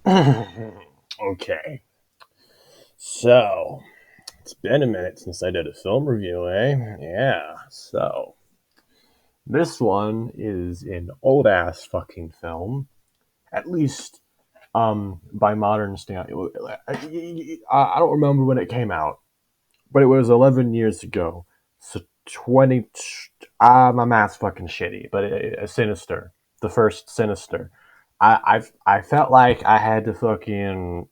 Okay, so it's been a minute since I did a film review, eh? Yeah, so this one is an old ass fucking film, at least by modern standard. I don't remember when it came out, but it was 11 years ago. So 20. My math's fucking shitty, but Sinister, the first Sinister. I felt like I had to fucking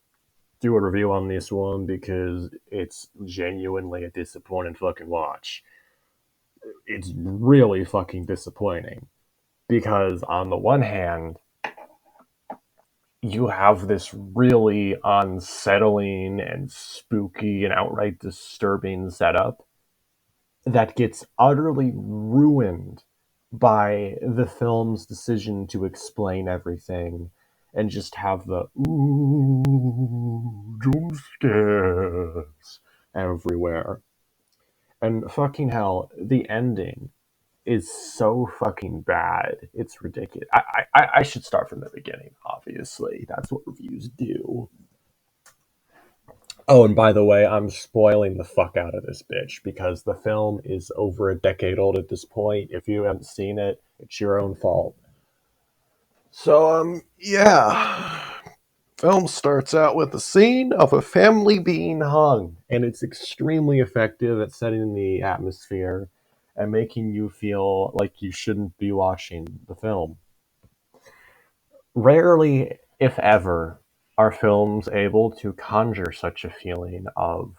do a review on this one because it's genuinely a disappointing fucking watch. It's really fucking disappointing because on the one hand, you have this really unsettling and spooky and outright disturbing setup that gets utterly ruined by the film's decision to explain everything and just have the ooh jump scares everywhere. And fucking hell, the ending is so fucking bad. It's ridiculous. I should start from the beginning. Obviously, that's what reviews do. Oh, and by the way, I'm spoiling the fuck out of this bitch because the film is over a decade old at this point. If you haven't seen it, it's your own fault. So, yeah. Film starts out with a scene of a family being hung, and it's extremely effective at setting the atmosphere and making you feel like you shouldn't be watching the film. Rarely, if ever, are films able to conjure such a feeling of,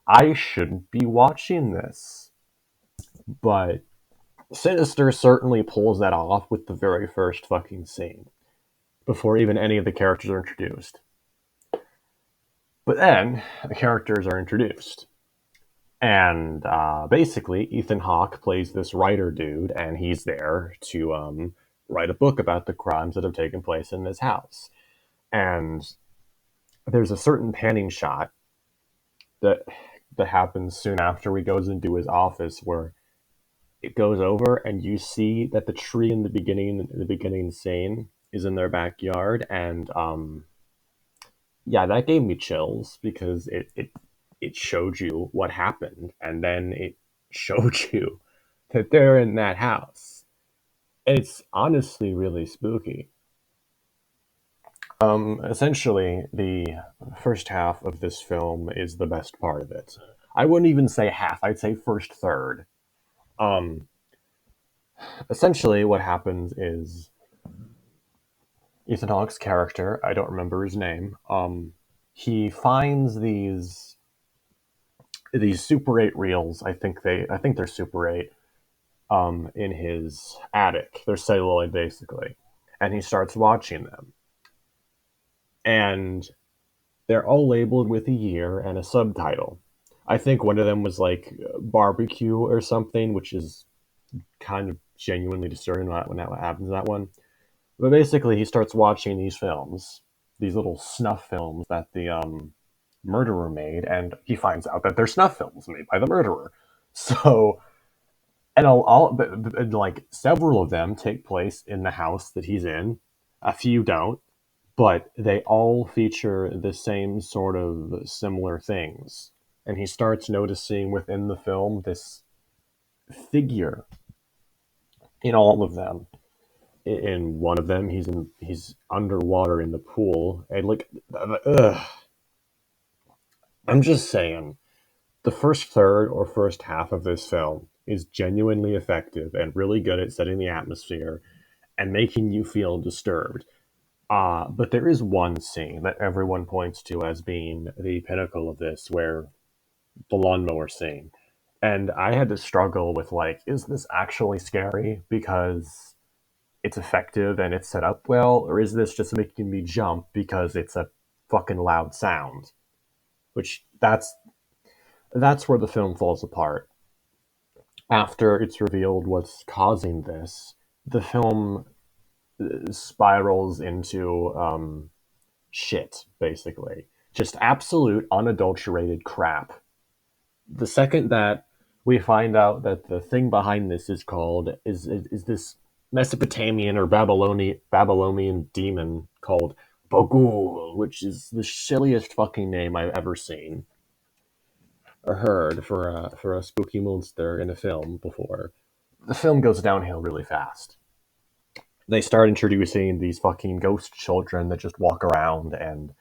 I shouldn't be watching this. But Sinister certainly pulls that off with the very first fucking scene, before even any of the characters are introduced. But then, the characters are introduced. And basically, Ethan Hawke plays this writer dude, and he's there to write a book about the crimes that have taken place in this house. And there's a certain panning shot that happens soon after he goes into his office where it goes over and you see that the tree in the beginning scene is in their backyard, and yeah, that gave me chills because it showed you what happened, and then it showed you that they're in that house. It's honestly really spooky. Essentially, the first half of this film is the best part of it. I wouldn't even say half, I'd say first third. Um, Essentially, what happens is Ethan Hawke's character, I don't remember his name, he finds these Super 8 reels. I think they're Super 8, in his attic. They're celluloid, basically. And he starts watching them. And they're all labeled with a year and a subtitle. I think one of them was like barbecue or something, which is kind of genuinely disturbing when that happens in that one. But basically, he starts watching these films, these little snuff films that the murderer made, and he finds out that they're snuff films made by the murderer. So, and like several of them take place in the house that he's in. A few don't, but they all feature the same sort of similar things. And he starts noticing within the film this figure in all of them. In one of them, he's underwater in the pool, and like, I'm just saying, the first third or first half of this film is genuinely effective and really good at setting the atmosphere and making you feel disturbed. But there is one scene that everyone points to as being the pinnacle of this, where the lawnmower scene. And I had to struggle with, like, is this actually scary because it's effective and it's set up well, or is this just making me jump because it's a fucking loud sound? Which that's where the film falls apart. After it's revealed what's causing this, the film spirals into shit, basically. Just absolute, unadulterated crap. The second that we find out that the thing behind this is this Mesopotamian or Babylonian demon called Bogul, which is the shilliest fucking name I've ever seen or heard for a spooky monster in a film before. The film goes downhill really fast. They start introducing these fucking ghost children that just walk around, and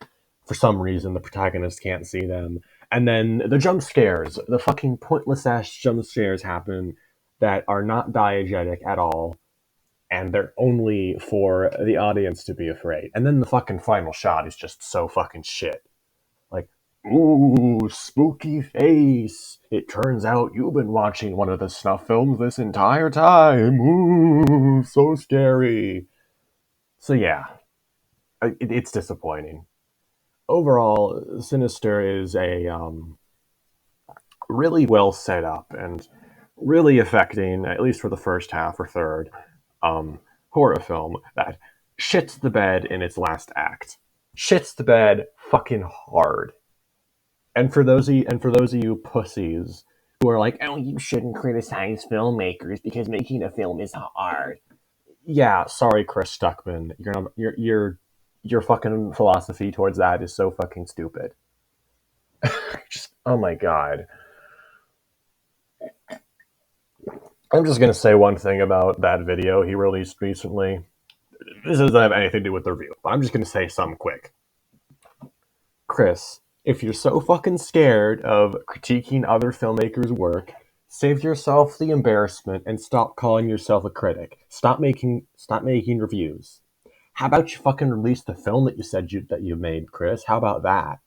for some reason the protagonist can't see them. And then the jump scares, the fucking pointless ass jump scares happen that are not diegetic at all, and they're only for the audience to be afraid. And then the fucking final shot is just so fucking shit. Like, ooh, spooky face. It turns out you've been watching one of the snuff films this entire time. Ooh, so scary. So yeah, it's disappointing. Overall, Sinister is a really well set up and really affecting, at least for the first half or third, horror film that shits the bed in its last act. Shits the bed fucking hard. And for those of you pussies who are like, oh, you shouldn't criticize filmmakers because making a film is hard. Yeah, sorry, Chris Stuckman. Your fucking philosophy towards that is so fucking stupid. Just oh my god. I'm just gonna say one thing about that video he released recently. This doesn't have anything to do with the review, but I'm just gonna say something quick. Chris, if you're so fucking scared of critiquing other filmmakers' work, save yourself the embarrassment and stop calling yourself a critic. Stop making reviews. How about you fucking release the film that you made, Chris? How about that?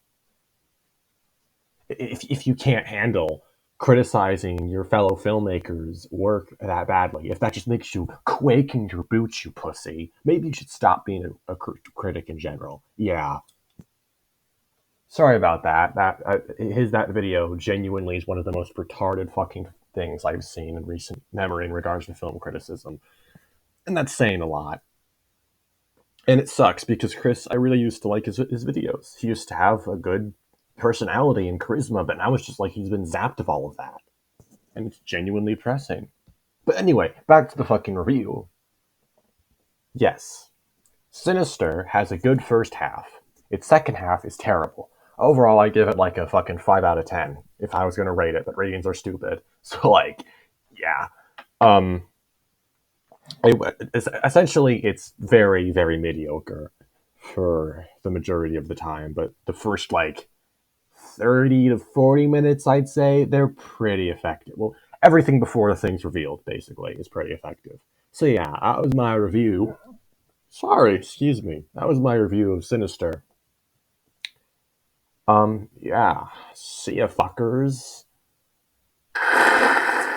If you can't handle criticizing your fellow filmmakers' work that badly, if that just makes you quake in your boots, you pussy, maybe you should stop being a critic in general. Yeah. Sorry about that. That video genuinely is one of the most retarded fucking things I've seen in recent memory in regards to film criticism, and that's saying a lot. And it sucks because Chris, I really used to like his videos. He used to have a good personality and charisma, but now it's just like he's been zapped of all of that, and it's genuinely depressing. But anyway, back to the fucking review. Yes, Sinister has a good first half. Its second half is terrible. Overall, I give it like a fucking 5 out of 10 if I was going to rate it, but ratings are stupid. So, like, yeah. Um, Essentially, it's very, very mediocre for the majority of the time, but the first, like, 30 to 40 minutes, I'd say, they're pretty effective. Well, everything before the thing's revealed, basically, is pretty effective. So, yeah, that was my review. Sorry, excuse me. That was my review of Sinister. Yeah. See ya, fuckers.